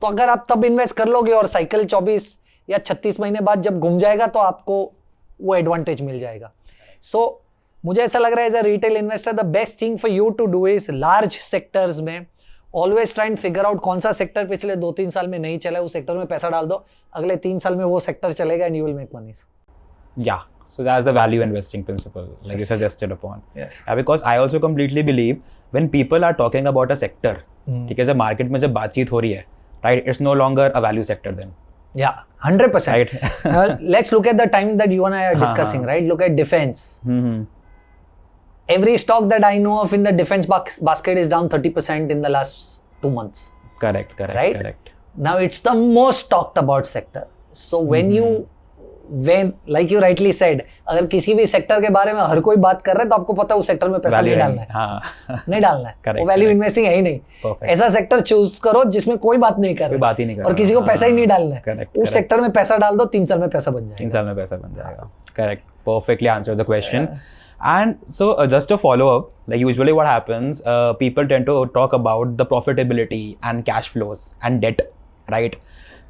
तो अगर आप तब invest कर लोगे और cycle 24 या 36 महीने बाद जब घूम जाएगा तो आपको वो एडवांटेज मिल जाएगा. सो मुझे ऐसा लग रहा है as a retail investor, the best thing for you to do is large sectors में always try and figure out कौन सा सेक्टर पिछले 2-3 साल में नहीं चला है, उस सेक्टर में पैसा डाल दो, अगले 3 साल में वो सेक्टर चलेगा and you will make money. Yeah, so that's the value investing principle, like you suggested upon. Yes. Because I also completely believe when people are talking about a sector, ठीक है, जब मार्केट में जब बातचीत हो रही है, right, it's no longer a value sector then. Yeah, 100%. Right. Let's look at the time that you and I are discussing, right? Look at defense. Every stock that I know of in the defense basket is down 30% in the last 2 months. Correct. Right? Now it's the most talked about sector. So when like you rightly said, अगर किसी भी sector के बारे में हर कोई बात कर रहा है तो आपको पता है उस सेक्टर में पैसा नहीं डालना है. नहीं डालना है. वो वैल्यू इन्वेस्टिंग है ही नहीं. ऐसा सेक्टर चूज करो जिसमें कोई बात नहीं कर रहा है और किसी को पैसा ही नहीं डालना है. उस सेक्टर में पैसा डाल दो, 3 साल में पैसा बन जाएगा. 3 साल में पैसा बन जाएगा. Correct. Perfectly answered the question. And so just to follow up, like usually what happens, people tend to talk about the profitability and cash flows and debt, right?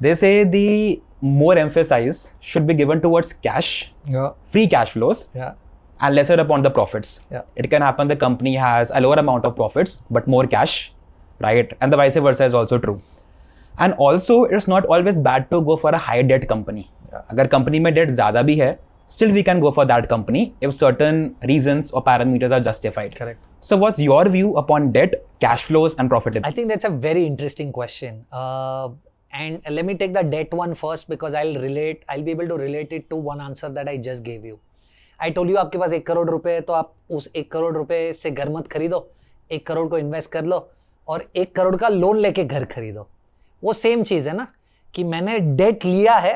They say the more emphasis should be given towards cash, free cash flows, and lesser upon the profits. It can happen the company has a lower amount of profits but more cash, right? And the vice versa is also true. And also it's not always bad to go for a high debt company. अगर company में debt ज़्यादा भी है, still we can go for that company if certain reasons or parameters are justified. Correct. So what's your view upon debt, cash flows and profitability? I think that's a very interesting question. And let me take the debt one first because I'll be able to relate it to one answer that I just gave you. I told you आपके पास 1 करोड़ रुपए है तो आप उस 1 करोड़ रुपए से घर मत खरीदो, 1 करोड़ को इन्वेस्ट कर लो और 1 करोड़ का लोन लेके घर खरीदो. वो सेम चीज़ है ना कि मैंने डेट लिया है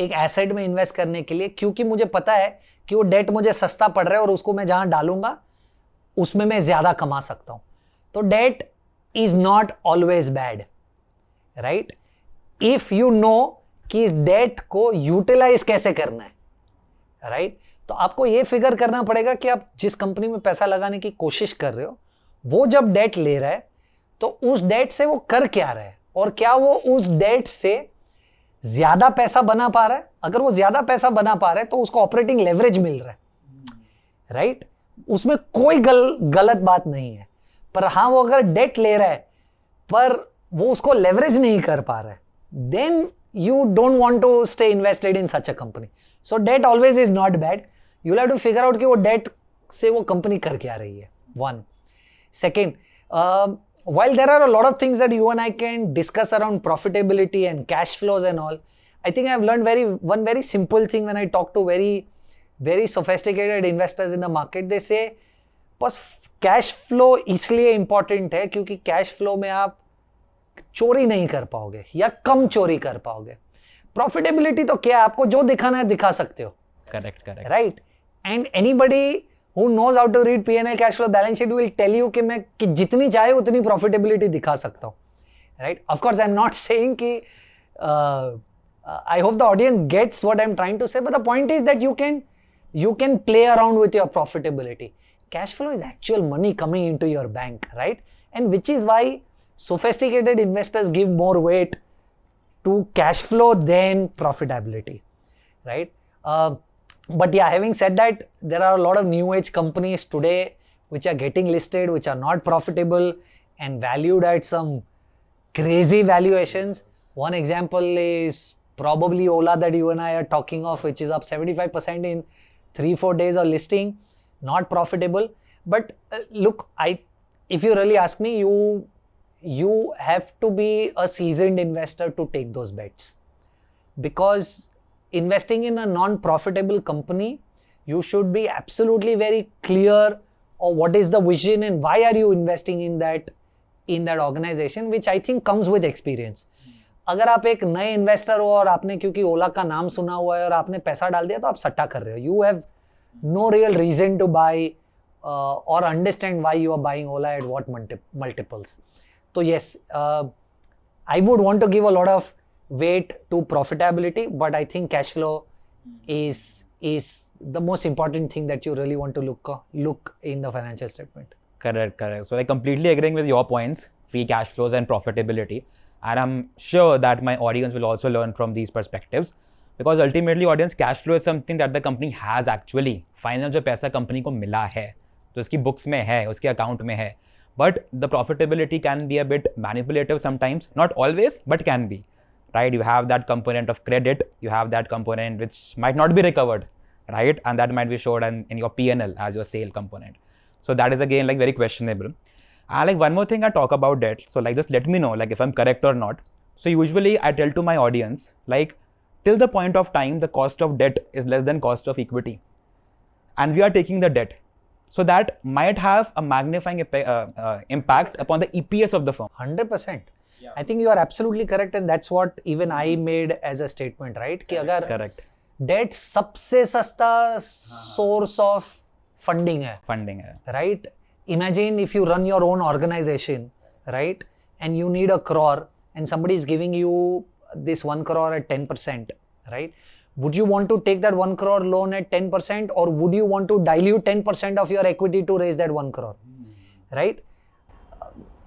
एक एसेट में इन्वेस्ट करने के लिए क्योंकि मुझे पता है कि वो डेट मुझे सस्ता पड़ रहा है और उसको मैं जहाँ डालूंगा उसमें मैं ज़्यादा कमा सकता हूँ. तो debt is not always bad, right? if you know कि इस डेट को यूटिलाइज कैसे करना है, राइट? तो आपको ये फिगर करना पड़ेगा कि आप जिस कंपनी में पैसा लगाने की कोशिश कर रहे हो, वो जब डेट ले रहा है तो उस डेट से वो कर क्या रहा है, और क्या वो उस डेट से ज्यादा पैसा बना पा रहा है? अगर वो ज्यादा पैसा बना पा रहा है तो उसको ऑपरेटिंग लेवरेज मिल रहा है, राइट? उसमें कोई गलत बात नहीं है। पर हाँ, वो अगर डेट ले रहा है पर वो उसको लेवरेज नहीं कर पा रहा है, then you don't want to stay invested in such a company. So debt always is not bad. You'll have to figure out कि वो debt से वो company कर क्या रही है. One. Second, while there are a lot of things that you and I can discuss around profitability and cash flows and all, I think I've learned one very simple thing when I talk to very sophisticated investors in the market. They say, बस cash flow इसलिए important है क्योंकि cash flow में आप चोरी नहीं कर पाओगे या कम चोरी कर पाओगे। प्रॉफिटेबिलिटी तो क्या है, आपको जो दिखाना है दिखा सकते हो, correct, right? And anybody who knows how to read P&L cash flow balance sheet will tell you कि जितनी चाहे उतनी प्रॉफिटेबिलिटी दिखा सकता हूं, right? Of course I am not saying कि I hope the audience gets what I am trying to say, but the point is that you can play around with your profitability. Cash flow is actual money coming into your bank, right? And which is why sophisticated investors give more weight to cash flow than profitability, right? But yeah, having said that, there are a lot of new age companies today which are getting listed, which are not profitable and valued at some crazy valuations. One example is probably Ola that you and I are talking of, which is up 75% in 3-4 days of listing, not profitable. But look, if you really ask me, you have to be a seasoned investor to take those bets, because investing in a non-profitable company, you should be absolutely very clear of what is the vision and why are you investing in that organization, which I think comes with experience. अगर आप एक नए investor हो और आपने क्योंकि ओला का नाम सुना हुआ है और आपने पैसा डाल दिया तो आप सट्टा कर रहे हो, you have no real reason to buy or understand why you are buying Ola at what multiples. So yes, I would want to give a lot of weight to profitability, but I think cash flow is the most important thing that you really want to look in the financial statement. Correct. So I completely agreeing with your points, free cash flows and profitability. And I'm sure that my audience will also learn from these perspectives, because ultimately audience, cash flow is something that the company has actually. Final जो पैसा company को मिला है, तो उसकी books में है, उसके account में है. But the profitability can be a bit manipulative sometimes, not always, but can be, right? You have that component of credit, you have that component which might not be recovered, right? And that might be showed in your P&L as your sale component. So that is again like very questionable. And like one more thing I talk about debt. So like just let me know like if I'm correct or not. So usually I tell to my audience like till the point of time the cost of debt is less than cost of equity, and we are taking the debt. So that might have a magnifying impact upon the EPS of the firm. 100%. Yeah. I think you are absolutely correct, and that's what even I made as a statement, right? कि अगर correct debt सबसे सस्ता source of funding है, right? Imagine if you run your own organization, right? And you need 1 crore and somebody is giving you this 1 crore at 10%, right? Would you want to take that 1 crore loan at 10%, or would you want to dilute 10% of your equity to raise that 1 crore, right?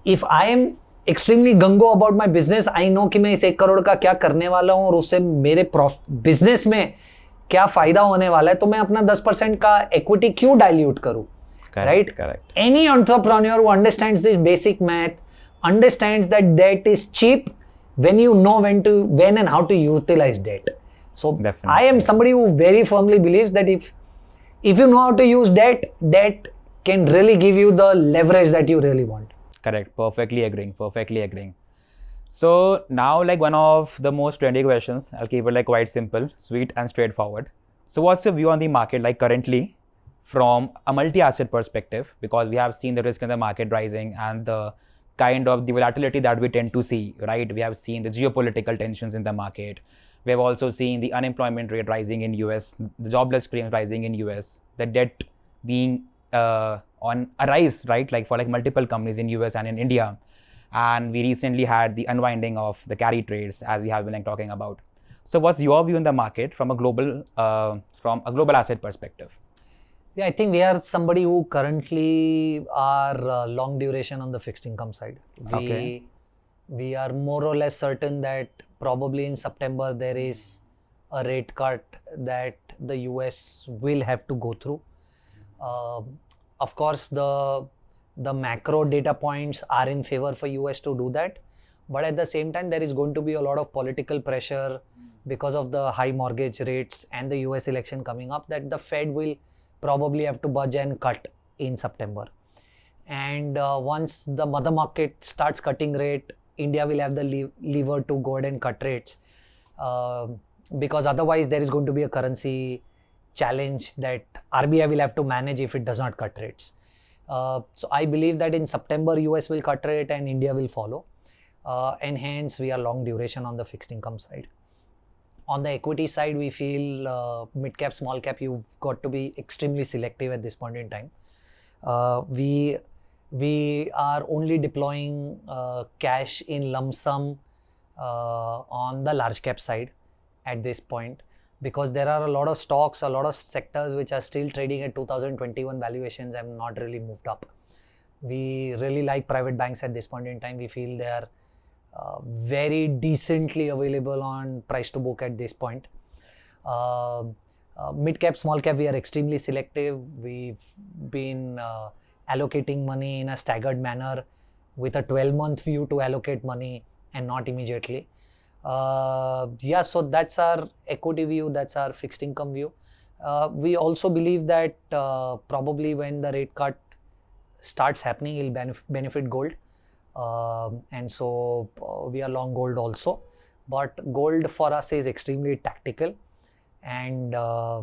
If I am extremely gung-ho about my business, I know कि मैं इस 1 करोड़ का क्या करने वाला हूँ और उससे मेरे बिजनेस में क्या फायदा होने वाला है, तो मैं अपना 10% का equity क्यों dilute करूँ, right? Correct. Any entrepreneur who understands this basic math understands that debt is cheap when you know when and how to utilize debt. So definitely. I am somebody who very firmly believes that if you know how to use debt can really give you the leverage that you really want. Correct. Perfectly agreeing. So now like one of the most trendy questions, I'll keep it like quite simple, sweet and straightforward. So what's your view on the market like currently from a multi-asset perspective? Because we have seen the risk in the market rising and the kind of the volatility that we tend to see, right? We have seen the geopolitical tensions in the market. We have also seen the unemployment rate rising in US, the jobless claims rising in US, the debt being on a rise, right? Like for like multiple companies in US and in India. and we recently had the unwinding of the carry trades, as we have been talking about. So what's your view in the market from a global asset perspective? Yeah, I think we are somebody who currently are long duration on the fixed income side. We are more or less certain that probably in September there is a rate cut that the US will have to go through. Of course, the macro data points are in favor for US to do that, but at the same time there is going to be a lot of political pressure because of the high mortgage rates and the US election coming up, that the Fed will probably have to budge and cut in September. And once the mother market starts cutting rate, India will have the lever to go ahead and cut rates, because otherwise there is going to be a currency challenge that RBI will have to manage if it does not cut rates. So I believe that in September US will cut rate and India will follow, and hence we are long duration on the fixed income side. On the equity side, we feel mid cap, small cap, you've got to be extremely selective at this point in time. We are only deploying cash in lump sum on the large cap side at this point, because there are a lot of stocks, a lot of sectors which are still trading at 2021 valuations have not really moved up. We really like private banks at this point in time. We feel they are very decently available on price to book at this point. Mid cap, small cap, we are extremely selective. We've been allocating money in a staggered manner with a 12-month view to allocate money and not immediately. Yeah, so that's our equity view, that's our fixed income view. We also believe that probably when the rate cut starts happening, it will benefit gold. And so we are long gold also. But gold for us is extremely tactical. And I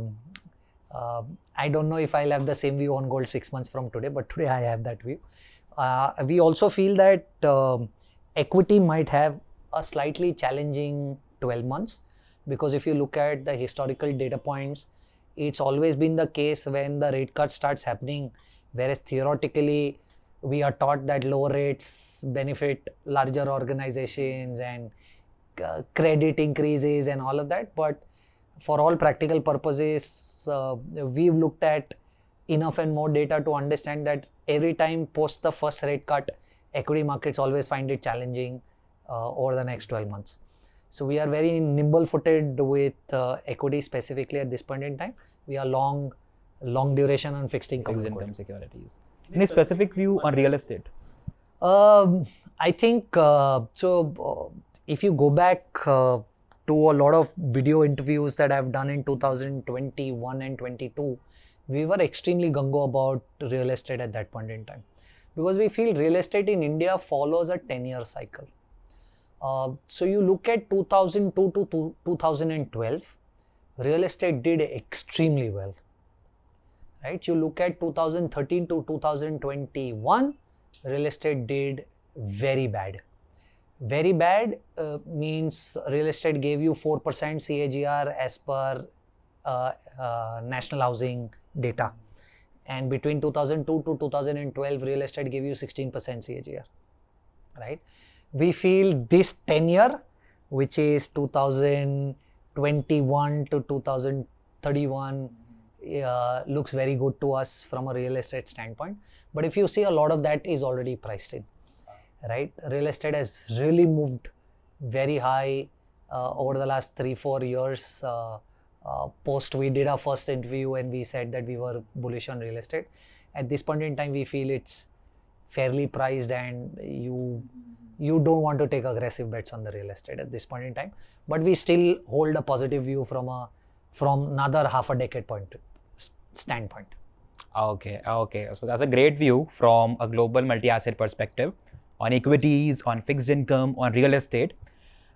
don't know if I'll have the same view on gold 6 months from today, but today I have that view. We also feel that equity might have a slightly challenging 12 months, because if you look at the historical data points, it's always been the case when the rate cut starts happening, whereas theoretically we are taught that lower rates benefit larger organizations and credit increases and all of that. But for all practical purposes, we've looked at enough and more data to understand that every time post the first rate cut, equity markets always find it challenging over the next 12 months. So we are very nimble footed with equity specifically at this point in time. We are long duration on fixed income securities. Any specific view on real estate? I think if you go back to a lot of video interviews that I've done in 2021 and 22, we were extremely gung-ho about real estate at that point in time, because we feel real estate in India follows a 10-year cycle. So you look at 2002 to 2012, real estate did extremely well, right? You look at 2013 to 2021, real estate did very bad. Very bad means real estate gave you 4% CAGR as per national housing data, and between 2002 to 2012, real estate gave you 16% CAGR, right? We feel this 10-year, which is 2021 to 2031, looks very good to us from a real estate standpoint. But if you see, a lot of that is already priced in, right? Real estate has really moved very high over the last 3-4 years. Post we did our first interview and we said that we were bullish on real estate. At this point in time, we feel it's fairly priced, and you don't want to take aggressive bets on the real estate at this point in time. But we still hold a positive view from another half a decade standpoint. Okay. So that's a great view from a global multi-asset perspective on equities, on fixed income, on real estate.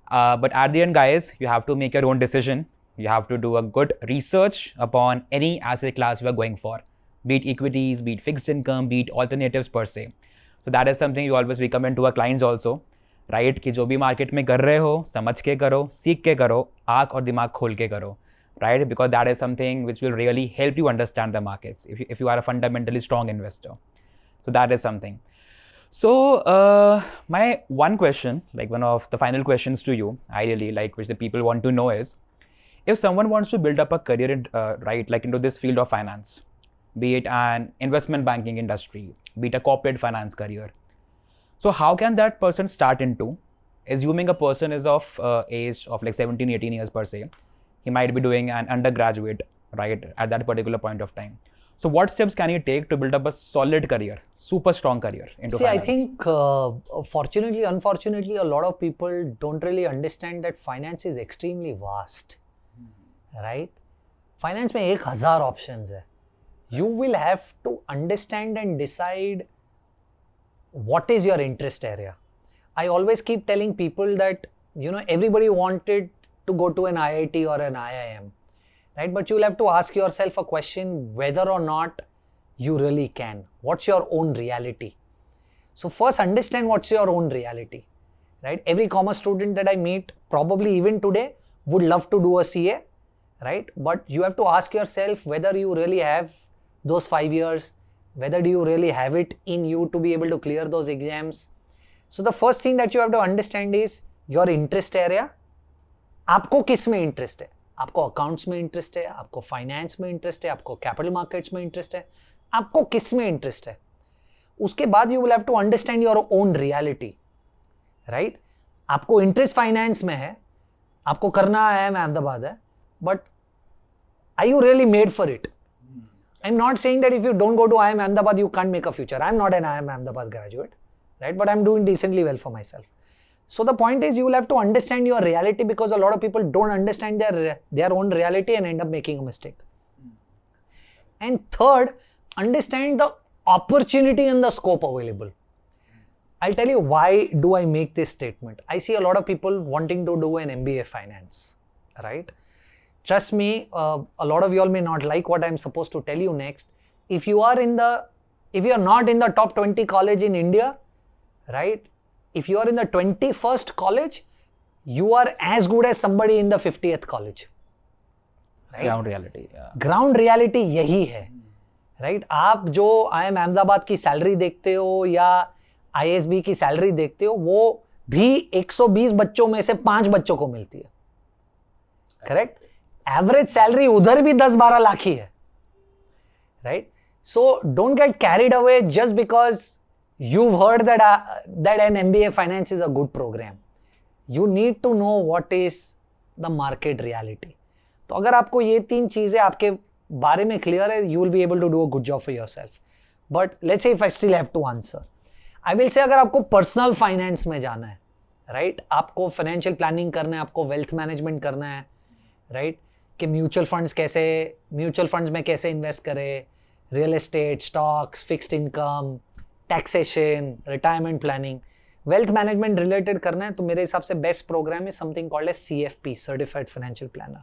But at the end, guys, you have to make your own decision. You have to do a good research upon any asset class you are going for, be it equities, be it fixed income, be it alternatives per se. So that is something we always recommend to our clients also, right? कि जो भी market में कर रहे हो, समझ के करो, सीख के करो, आँख और दिमाग खोल के करो, right? Because that is something which will really help you understand the markets if you are a fundamentally strong investor. So that is something. So my one question, like one of the final questions to you, ideally, like which the people want to know is, if someone wants to build up a career in, right, like into this field of finance, be it an investment banking industry, be it a corporate finance career, so how can that person start into, assuming a person is of age of like 17, 18 years per se, he might be doing an undergraduate, right, at that particular point of time. So what steps can he take to build up a solid career, super strong career into finance? I think fortunately, unfortunately, a lot of people don't really understand that finance is extremely vast, right? Finance में 1000 options है. You will have to understand and decide what is your interest area. I always keep telling people that, you know, everybody wanted to go to an IIT or an IIM, right? But you'll have to ask yourself a question whether or not you really can. What's your own reality? So first understand what's your own reality, right? Every commerce student that I meet, probably even today, would love to do a CA, right? But you have to ask yourself whether you really have those 5 years, whether do you really have it in you to be able to clear those exams. So the first thing that you have to understand is your interest area. आपको किस में interest है? आपको accounts में interest है, आपको finance में interest है, आपको कैपिटल मार्केट्स में इंटरेस्ट है, आपको किस में इंटरेस्ट है? उसके बाद you will have to understand your own reality, right? आपको इंटरेस्ट फाइनेंस में है, आपको करना है अहमदाबाद है, but are you really made for it? I am not saying that if you don't go to IIM Ahmedabad you can't make a future. I am not an IIM Ahmedabad graduate, right? But I am doing decently well for myself. So the point is, you will have to understand your reality, because a lot of people don't understand their own reality and end up making a mistake. And third, understand the opportunity and the scope available. I'll tell you why do I make this statement. I see a lot of people wanting to do an MBA finance, right? Trust me, a lot of you all may not like what I'm supposed to tell you next. If you are not in the top 20 college in India, right? If you are in the 21st college, you are as good as somebody in the 50th college. Right? Ground reality. Yeah. Ground reality यही है, right? आप जो IIM Ahmedabad की salary देखते हो या ISB की salary देखते हो, वो भी 120 बच्चों में से 5 बच्चों को मिलती है, करेक्ट? एवरेज सैलरी उधर भी 10-12 लाख ही है, right? So don't get carried away just because you've heard that an MBA finance is a good program. You need to know what is the market reality. तो अगर आपको ये 3 चीजें आपके बारे में क्लियर है, you will be able to do a good job for yourself. But let's say if I still have to answer, I will say अगर आपको पर्सनल फाइनेंस में जाना है, राइट? आपको फाइनेंशियल प्लानिंग करना है, आपको वेल्थ मैनेजमेंट करना है, राइट? कि म्यूचुअल फंड्स में कैसे इन्वेस्ट करें, real estate, stocks, fixed income, taxation, retirement planning, wealth management related करना है, तो मेरे हिसाब से बेस्ट प्रोग्राम है something called as CFP, certified financial planner.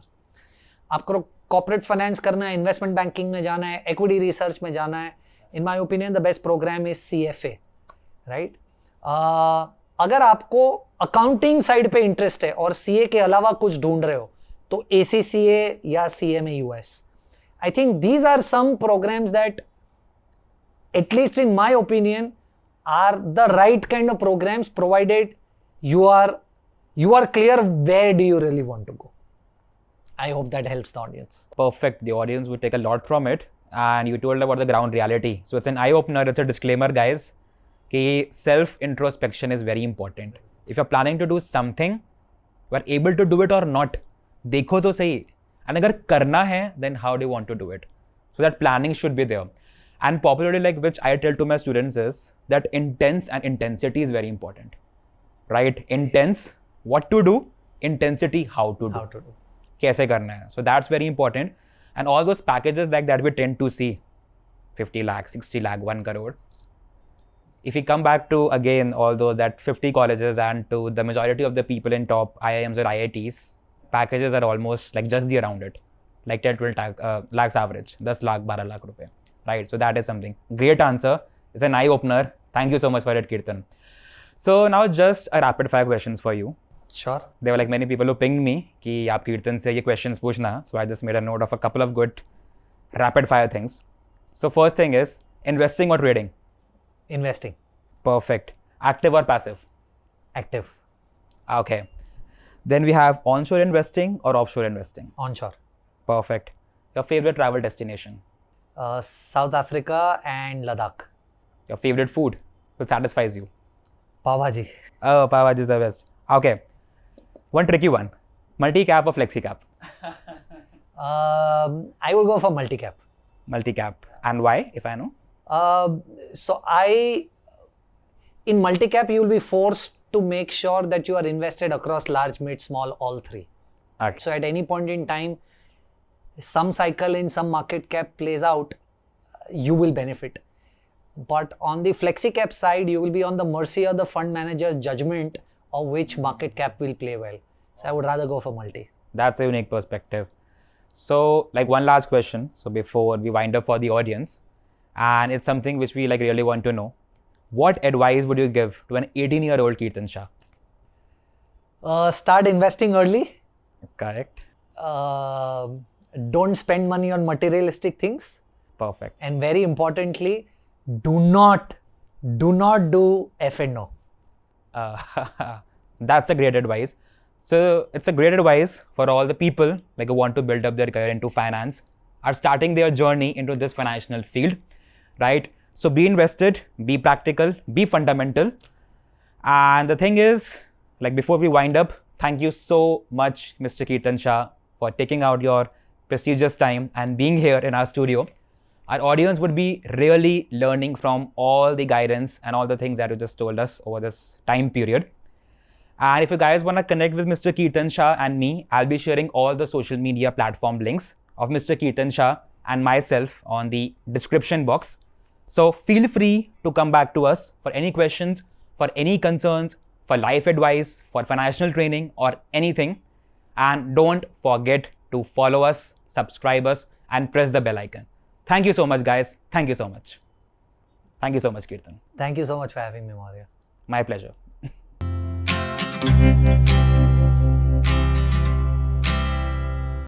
आपको कॉर्पोरेट फाइनेंस करना है, इन्वेस्टमेंट बैंकिंग में जाना है, इक्विटी रिसर्च में जाना है, in my opinion the best program is CFA, right? अगर आपको अकाउंटिंग साइड पे इंटरेस्ट है और CA के अलावा कुछ ढूंढ रहे हो, तो ACCA या CMA US. I think these are some programs that, at least in my opinion, are the right kind of programs, provided you are clear where do you really want to go. I hope that helps the audience. Perfect. The audience would take a lot from it. And you told about the ground reality. So it's an eye-opener. It's a disclaimer, guys. कि self-introspection is very important. If you're planning to do something, you are able to do it or not. देखो तो सही. And अगर करना है, then how do you want to do it? So that planning should be there. And popularly, like which I tell to my students is that intense and intensity is very important, right? Intense, what to do, intensity, how to do. कैसे करना है. So that's very important. And all those packages like that we tend to see, 50 lakh, 60 lakh, 1 crore. If we come back to again, although that 50 colleges and to the majority of the people in top IIMs or IITs, packages are almost like just the around it, like 10-12 lakhs average, 10 lakh, 12 lakh rupees. Right, so that is something. Great answer. It's an eye-opener. Thank you so much for it, Kirtan. So now just a rapid-fire questions for you. Sure. There were like many people who pinged me कि आप कीर्तन से ये questions पूछना. So I just made a note of a couple of good rapid-fire things. So first thing is investing or trading. Investing. Perfect. Active or passive. Active. Okay. Then we have onshore investing or offshore investing. Onshore. Perfect. Your favorite travel destination. South Africa and Ladakh. Your favorite food, which satisfies you. Pav Bhaji. Oh, Pav Bhaji is the best. Okay. One tricky one. Multi-cap or flexi-cap? I would go for multi-cap. Multi-cap. And why, if I know? In multi-cap, you will be forced to make sure that you are invested across large, mid, small, all three. Okay. So at any point in time, some cycle in some market cap plays out, you will benefit. But on the flexi cap side, you will be on the mercy of the fund manager's judgment of which market cap will play well. So I would rather go for multi. That's a unique perspective. So, like one last question. So before we wind up for the audience, and it's something which we like really want to know. What advice would you give to an 18-year-old Kirtan Shah? Start investing early. Correct. Don't spend money on materialistic things. Perfect. And very importantly, do not do F&O. That's a great advice. So it's a great advice for all the people like who want to build up their career into finance, are starting their journey into this financial field, right? So be invested, be practical, be fundamental. And the thing is, like before we wind up, thank you so much, Mr. Kirtan Shah, for taking out your prestigious time and being here in our studio. Our audience would be really learning from all the guidance and all the things that you just told us over this time period. And if you guys want to connect with Mr. Kirtan Shah and me, I'll be sharing all the social media platform links of Mr. Kirtan Shah and myself on the description box. So feel free to come back to us for any questions, for any concerns, for life advice, for financial training or anything. And don't forget to follow us, subscribe us and press the bell icon. Thank you so much, guys. Thank you so much. Thank you so much, Kirtan. Thank you so much for having me, Maurya. My pleasure.